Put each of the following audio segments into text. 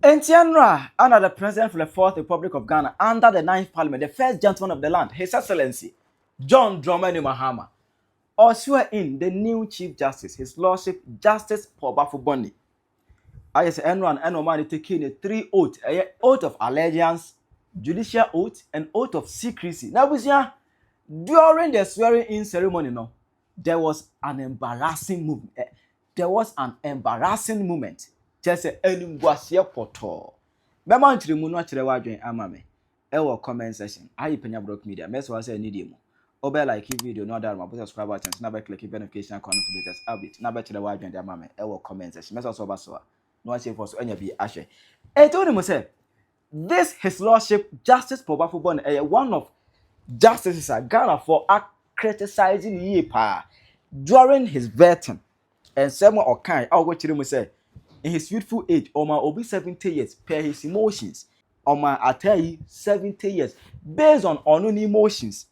Entianra, under the President for the Fourth Republic of Ghana, under the Ninth Parliament, the first gentleman of the land, His Excellency, John Mahama, or swear in the new Chief Justice, His Lordship Justice Paul Baoffie. I say Enron and Omani taking a 3 oath, a oath of allegiance, judicial oath, and oath of secrecy. Now, during the swearing-in ceremony, there was an embarrassing movement. Just say enimguasie poto. Mema ntiri mu no akire wadwen amame. Ewo comment section. Ayi Penyah Block Media. Mess was say need mu. Obe like video no other ma subscribe button na be click notification icon for latest update. Na be kire wadwen de amame. Ewo comment section. Mess was over so. No one say for so anya bi ahwe. E told him say this His Lordship Justice Paul Baoffie one of justices at Ghana for criticizing ye pa during his vetting and someone or kind I go chire mu say in his youthful age, Oma Obi 70 years, per his emotions. Oma Atayi 70 years, based on unknown emotions.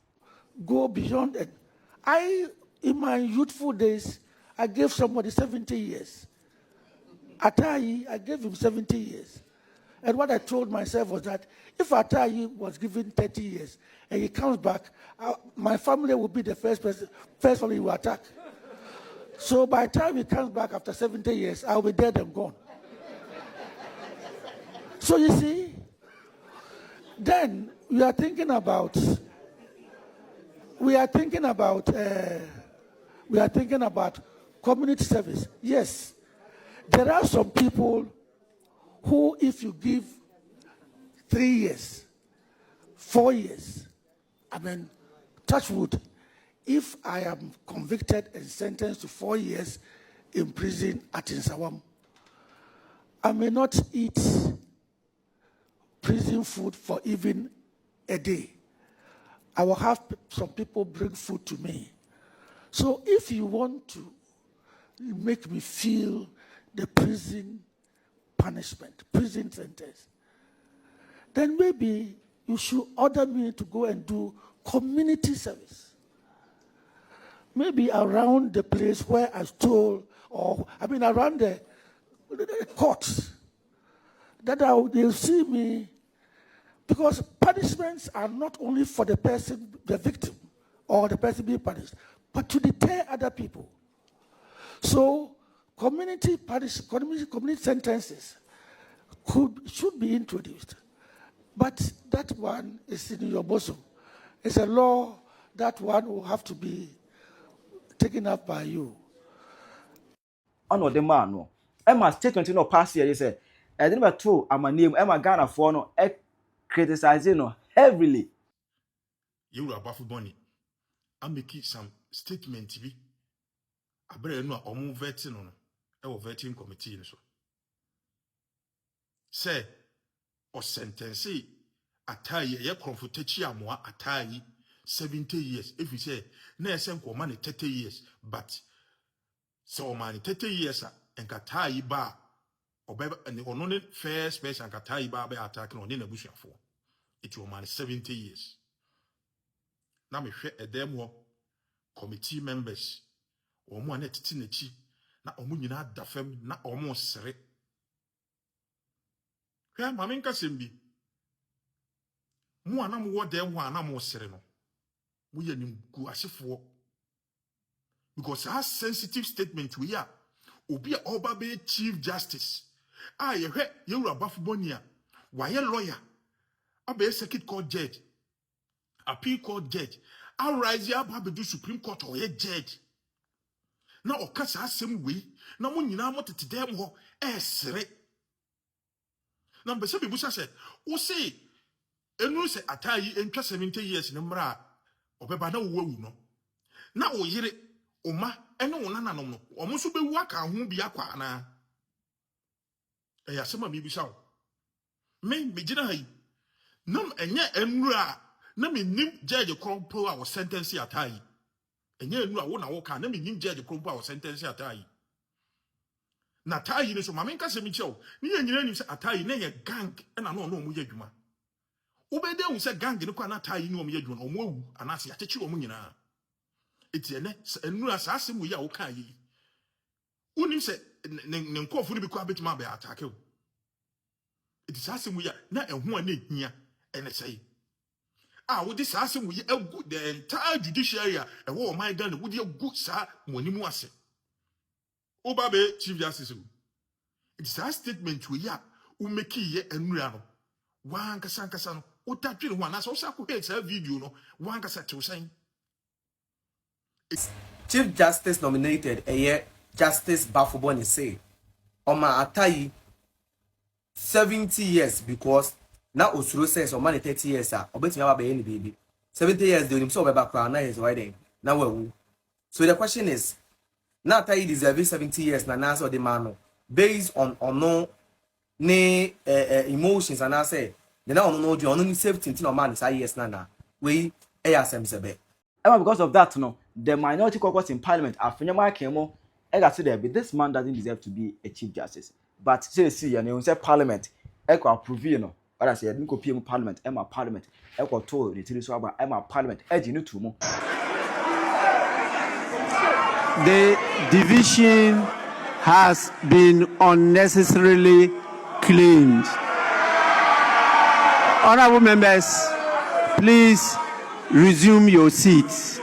Go beyond it. In my youthful days, I gave somebody 70 years. Atayi, I gave him 70 years. And what I told myself was that if Atayi was given 30 years and he comes back, my family will be the first one he will attack. So by the time he comes back after 70 years, I'll be dead and gone. So you see, then we are thinking about community service. Yes, there are some people who, if you give 3 years, 4 years, touch wood, if I am convicted and sentenced to 4 years in prison at Nsawam, I may not eat prison food for even a day. I will have some people bring food to me. So if you want to make me feel the prison punishment, prison sentence, then maybe you should order me to go and do community service. Maybe around the place where I stole, or around the courts, that they'll see me, because punishments are not only for the person, the victim, or the person being punished, but to deter other people. So community sentences should be introduced. But that one is in your bosom. It's a law. That one will have to be taken up by you. Ono the man no. Emma statement no pass here you say. I didn't about two ama name Emma Ghana for no criticizing no heavily. You are Baoffie Bonnie. I make some statement bi. Abre no omu vetting no. E wo vetting committee so. Say o sentence Atayi ye konfutachi amoa Atayi 70 years. If you say na esen ko man 30 years, but so man 30 years and Atayi ba obeba and only first person Atayi ba be attacking on na busuafo. It will man 70 years. Na me hwe edem committee members omo na titi nachi na omo nyina dafem na omo sere. Hwe mame nka sembi. Mu anam wo dem ho anam sere no. Mu ye nim gu asefo. Because our sensitive statement we are obi oba be Chief Justice. Ye hwe ye wura Baoffie Bonnie a wa ye lawyer. Abe circuit court judge. Appeal court judge. Arise ya ba do Supreme Court or ye judge. Na okasa asem we na mo nyina mo tete dem ho sere. Na mbese bi busa se wo se enu se Atayi entwa 70 years ne mra obeba na wo awu no na wo yire oma ene wo nananom no omo so bewu aka ho bi akwa na yasema mi bisa wo me gina hayi nam enye enura na me nim judge krompo a wo sentence Atayi enye enura wo na wo ka na me nim judge krompo a wo sentence Atayi na Atayi ne so mame nka se mi chew ni nyina nim se Atayi na ye gang na no mu ye dwuma ubede hu se gang ne kwa na Atayi ni omo ye dwuma omo awu anase achechi omo nyina etiene enura sa asemu ya wo ka yi unim se ne nkofu ni bi kwa betima be attack o it is asking we na ehun an ehia ene say wo this asking we good the entire judiciary e wo my Ghana wo dey good sa monimu ase obabe chief justice it is a statement we ya wo make ye enura no wan kasa no wo tatwe ho na so sa ko hate video no wan kasa te usan Chief Justice nominated Justice Bafubone say Oma Atayi 70 years because now Osuro says or money 30 years obeti me be any baby 70 years they himself be back now is why then now we so the question is now Atayi deserve 70 years na answer the man based on no ne emotions and I say the now no do only safety no man say yes na we asem sebe because of that, no, the minority caucus in parliament, Afenyama Kemo, this man doesn't deserve to be a chief justice. But see, and you say parliament, Echo approve, you know, but I say, I didn't go PM parliament, Emma parliament, Echo told the Tiriswaba, Emma parliament, edging it to more. The division has been unnecessarily claimed. Honorable members, please resume your seats.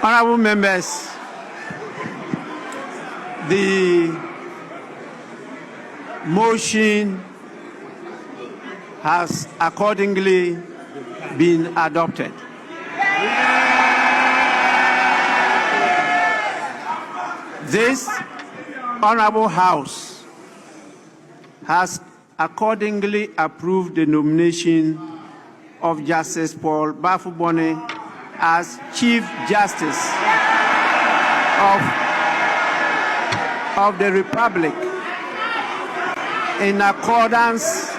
Honorable members, the motion has accordingly been adopted. This Honorable House has accordingly approved the nomination of Justice Paul Baoffie as Chief Justice of the Republic in accordance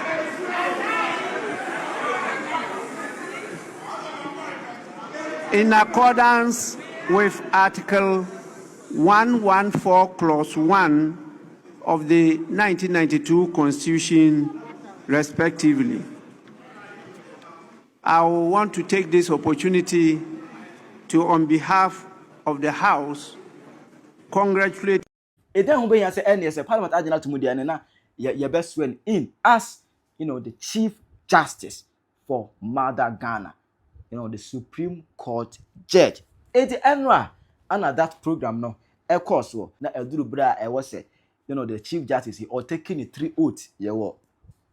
with Article 114 Clause 1 of the 1992 Constitution, respectively. I want to take this opportunity to, on behalf of the House, congratulate. It then be say any as a parliament agenda to Mudia na your best sworn in as the Chief Justice for Mother Ghana, the Supreme Court Judge. It enra and that program no e course na eduru bra e was say the Chief Justice he or taking the 3 oaths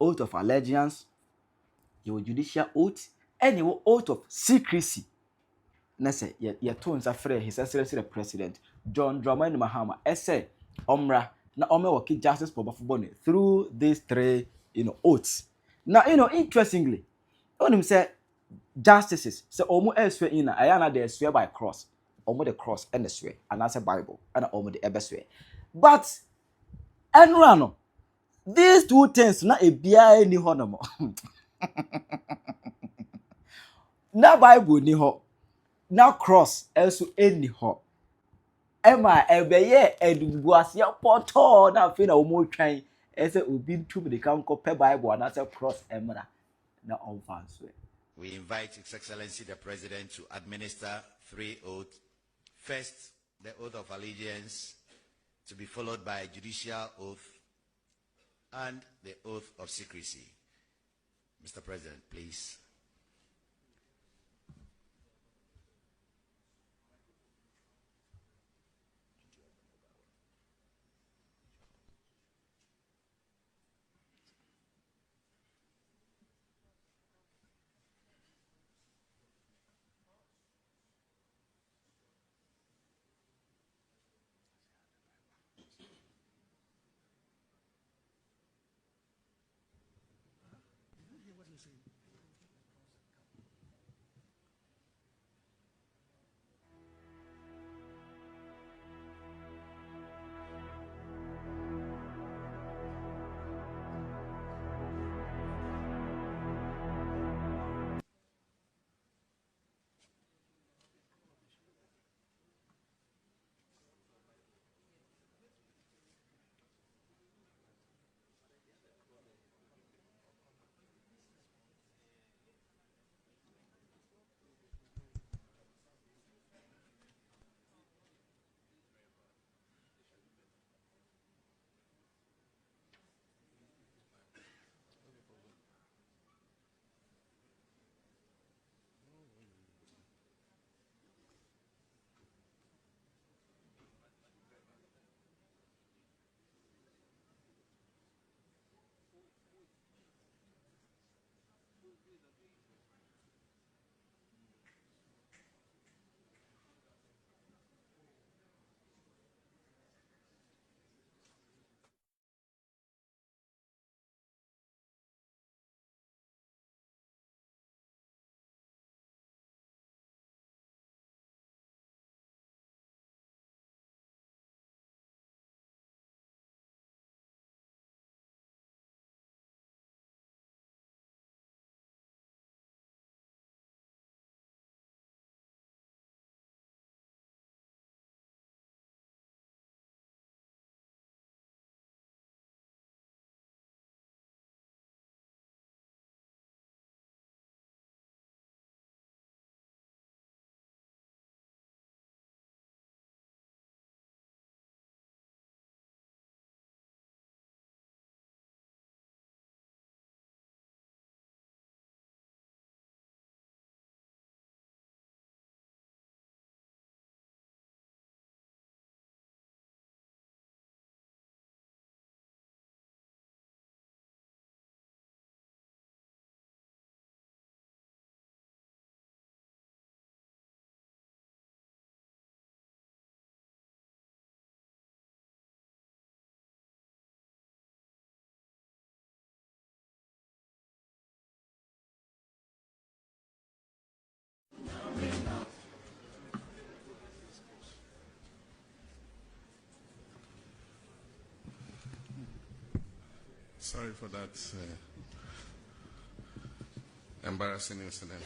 oath of allegiance, your judicial oath, and your oath of secrecy. Na say your tones are free his excellency the president John Mahama say omra na work justice for Baoffie through these 3 oaths. Now interestingly when him say justices say omo elsewhere in ayana they swear by cross omo the cross and the swear and that's a Bible and omo the ebe swear but enrano these 2 things na e bia ni ho no mo na Bible ni ho na cross also any ho Emma ebeye edubuase poto na fe na omo twan ese obi ntum de kan ko pe Bible na say cross emra na on fans. We invite His Excellency the President to administer 3 oaths. First, the oath of allegiance, to be followed by a judicial oath and the oath of secrecy. Mr. President, please. Sorry for that embarrassing incident.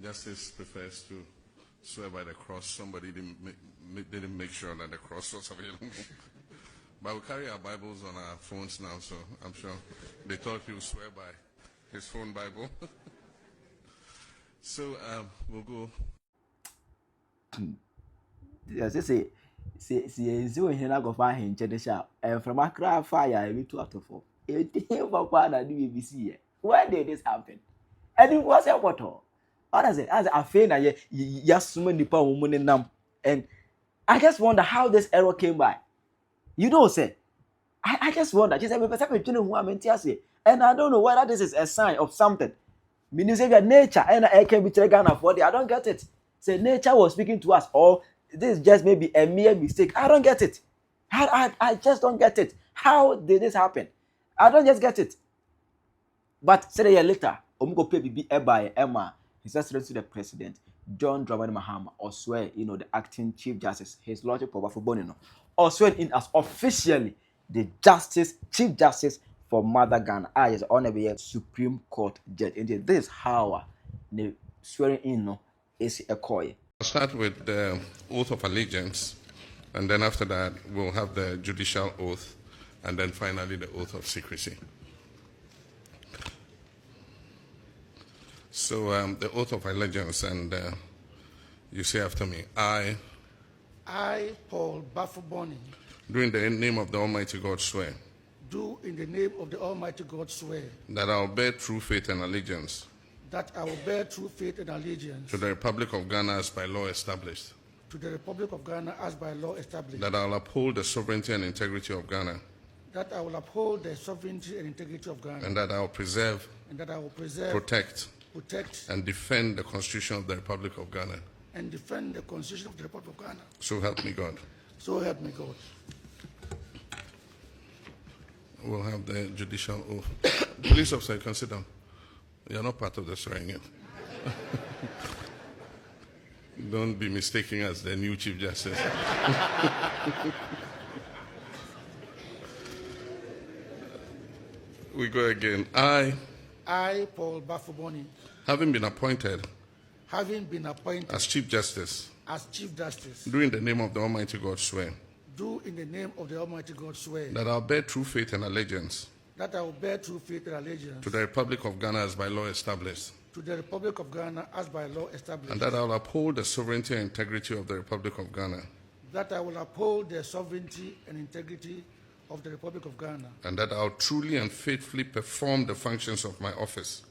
Justice prefers to swear by the cross. Somebody didn't make sure that the cross was available. But we carry our Bibles on our phones now, so I'm sure they thought he would swear by his phone Bible. So we'll go. Yes, see, when he go find him, Chedesha, and from Accra fire, we 2 out of 4. It came for part of the BBC. Why did this happen? And it was a water. What is it? As I feel that yes, so many people women in them, and I just wonder how this error came by. You don't say. I just wonder. Just and I don't know whether this is a sign of something. Meaning say that nature and I can be taken for I don't get it. Say nature was speaking to us, or this is just maybe a mere mistake. I don't get it. I just don't get it. How did this happen? I don't just get it. But say a year later, Omgo pay be by Emma, His Excellency the President, John Mahama, or swear, the acting Chief Justice, His Lordship Paul Baoffie, or swear in as officially the Chief Justice for Mother Ghana, as honorable Supreme Court Judge. And this is how the swearing in is a coy. I'll start with the oath of allegiance, and then after that, we'll have the judicial oath, and then finally the oath of secrecy. So the oath of allegiance, and you say after me, I, Paul Baoffie, do in the name of the Almighty God swear, do in the name of the Almighty God swear, that I will bear true faith and allegiance that I will bear true faith and allegiance to the Republic of Ghana as by law established, to the Republic of Ghana as by law established, that I will uphold the sovereignty and integrity of Ghana, that I will uphold the sovereignty and integrity of Ghana, and that I will preserve, protect, and defend the Constitution of the Republic of Ghana. And defend the Constitution of the Republic of Ghana. So help me God. So help me God. We'll have the judicial oath. Police officer, you can sit down. You're not part of the swearing in. Don't be mistaken as the new Chief Justice. We go again. I, Paul Baoffie, having been appointed as Chief Justice, do in the name of the Almighty God swear, do in the name of the Almighty God swear, that I will bear true faith and allegiance that I will bear true faith and allegiance to the Republic of Ghana as by law established, to the Republic of Ghana as by law established, and that I will uphold the sovereignty and integrity of the Republic of Ghana, that I will uphold the sovereignty and integrity of the Republic of Ghana, and that I will truly and faithfully perform the functions of my office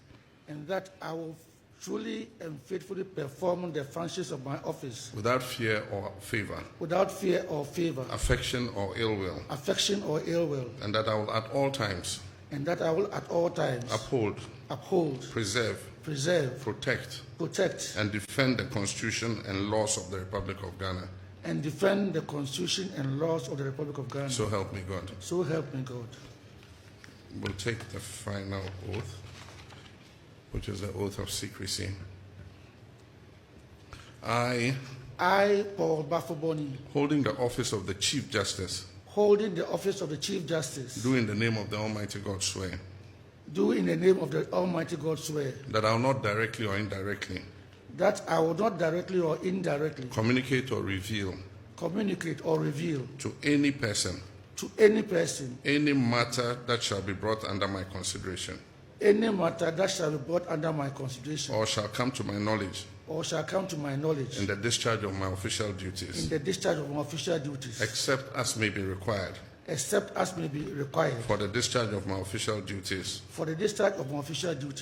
and that I will truly and faithfully perform the functions of my office without fear or favor, affection or ill will, and that I will at all times uphold, preserve, protect, and defend the Constitution and laws of the Republic of Ghana. And defend the Constitution and laws of the Republic of Ghana. So help me God. So help me God. We'll take the final oath, which is the oath of secrecy. I, Paul Baoffie, holding the office of the Chief Justice, do in the name of the Almighty God swear, that I will not directly or indirectly communicate or reveal to any person any matter that shall be brought under my consideration, or shall come to my knowledge, in the discharge of my official duties, except as may be required for the discharge of my official duties,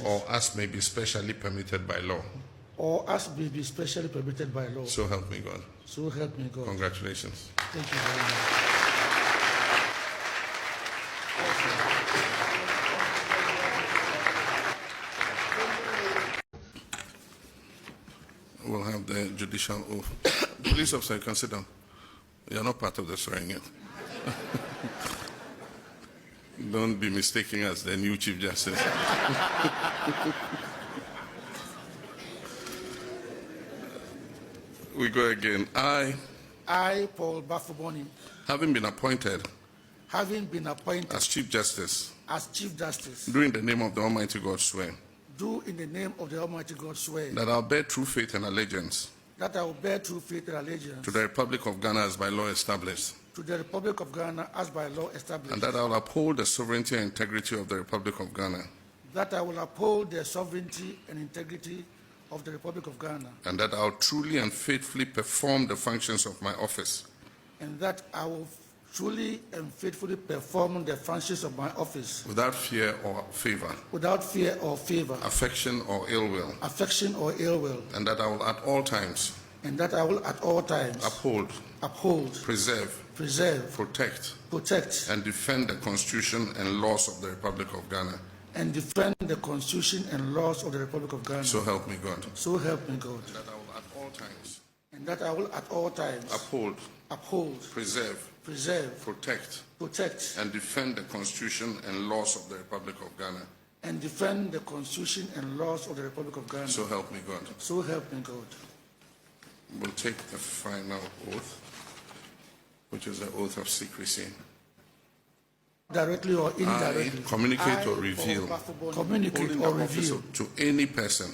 or as may be specially permitted by law. So help me God. So help me God. Congratulations. Thank you very much. We'll have the judicial oath. Police officer, you can sit down. You're not part of the swearing in. Don't be mistaken as the new Chief Justice. We go again. I, Paul Baoffie, having been appointed having been appointed as Chief Justice, do in the name of the Almighty God swear in the name of the Almighty God swear that I will bear true faith and allegiance that I will bear true faith and allegiance to the Republic of Ghana as by law established, to the Republic of Ghana as by law established, and that I will uphold the sovereignty and integrity of the Republic of Ghana, that I will uphold the sovereignty and integrity of the Republic of Ghana, and that I will truly and faithfully perform the functions of my office and that I will truly and faithfully perform the functions of my office without fear or favor, without fear or favor, affection or ill will, and that I will at all times uphold, preserve, protect, and defend the Constitution and laws of the Republic of Ghana. and defend the Constitution and laws of the Republic of Ghana. So help me God. So help me God. That I will at all times And that I will at all times uphold, preserve, protect, and defend the Constitution and laws of the Republic of Ghana. and defend the Constitution and laws of the Republic of Ghana. So help me God. So help me God. We'll take the final oath, which is the oath of secrecy. Directly or indirectly. I communicate or reveal to any person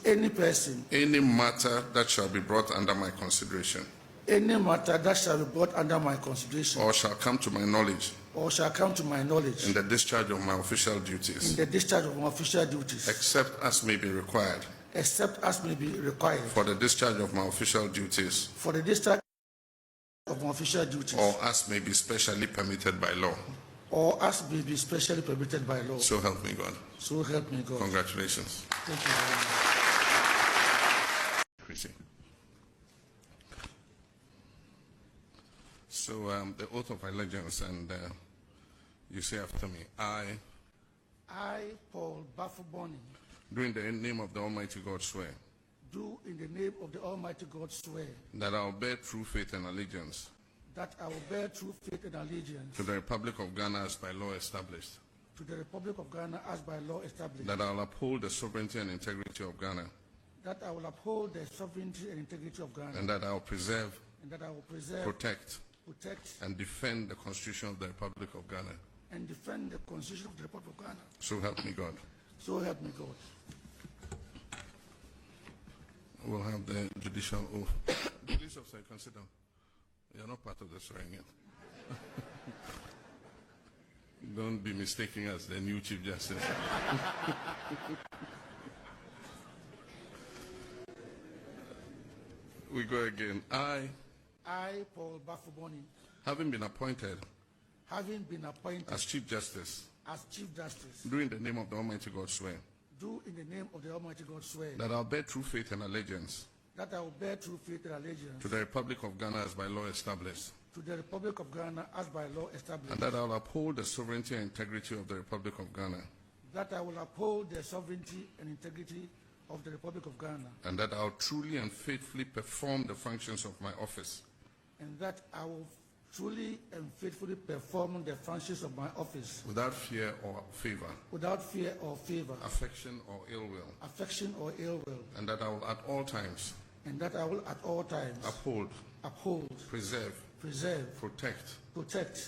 any person any matter that shall be brought under my consideration any matter that shall be brought under my consideration or shall come to my knowledge in the discharge of my official duties, except as may be required for the discharge of my official duties, or as may be specially permitted by law. So help me God. So help me God. Congratulations. Thank you very much. So the oath of allegiance, and you say after me, I, Paul Baoffie, do in the name of the Almighty God swear do in the name of the Almighty God swear that I will bear true faith and allegiance that I will bear true faith and allegiance to the Republic of Ghana as by law established, to the Republic of Ghana as by law established, that I will uphold the sovereignty and integrity of Ghana, that I will uphold the sovereignty and integrity of Ghana, and that I will preserve, protect, protect, and defend the Constitution of the Republic of Ghana. and defend the Constitution of the Republic of Ghana. So help me God. So help me God. We'll have the judicial oath. Police officer, you can sit down. You're not part of the swearing yet. Don't be mistaken as the new Chief Justice. We go again. I, Paul Baoffie, having been appointed as Chief Justice, do in the name of the Almighty God swear in the name of the Almighty God swear that I will bear true faith and allegiance that I will bear true faith and allegiance to the Republic of Ghana as by law established, to the Republic of Ghana as by law established, and that I will uphold the sovereignty and integrity of the Republic of Ghana, that I will uphold the sovereignty and integrity of the Republic of Ghana, and that I will truly and faithfully perform the functions of my office and that I will truly and faithfully perform the functions of my office without fear or favor, affection or ill will, and that I will at all times uphold, preserve, protect,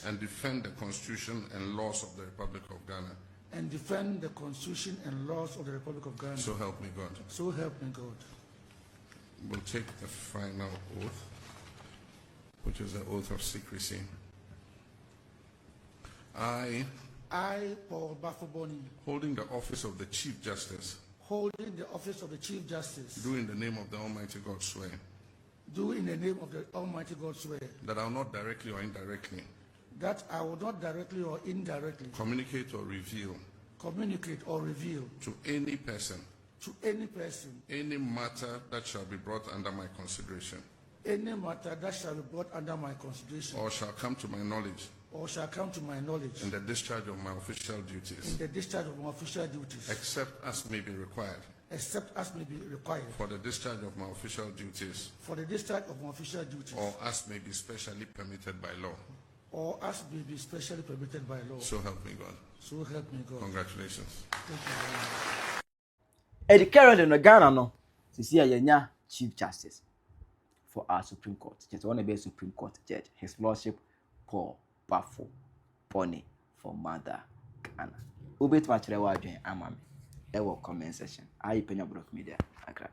and defend the Constitution and laws of the Republic of Ghana. and defend the Constitution and laws of the Republic of Ghana. So help me God. So help me God. We'll take the final oath, which is the oath of secrecy. I, Paul Baoffie, holding the office of the Chief Justice, do in the name of the Almighty God swear that I will not directly or indirectly communicate or reveal to any person any matter that shall be brought under my consideration or shall come to my knowledge in the discharge of my official duties, except as may be required for the discharge of my official duties, or as may be specially permitted by law. So help me God. So help me God. Congratulations. Thank you very much. Eddie Carroll no Ghana no. Sisi yenya Chief Justice for our Supreme Court. Just want to be a Supreme Court judge. His Lordship Paul Baoffie. bɔne for mother Ghana. Wobɛtumi akyerɛ w'adwene ama me ɛwɔ comment section. Ayi Penyah Media Accra.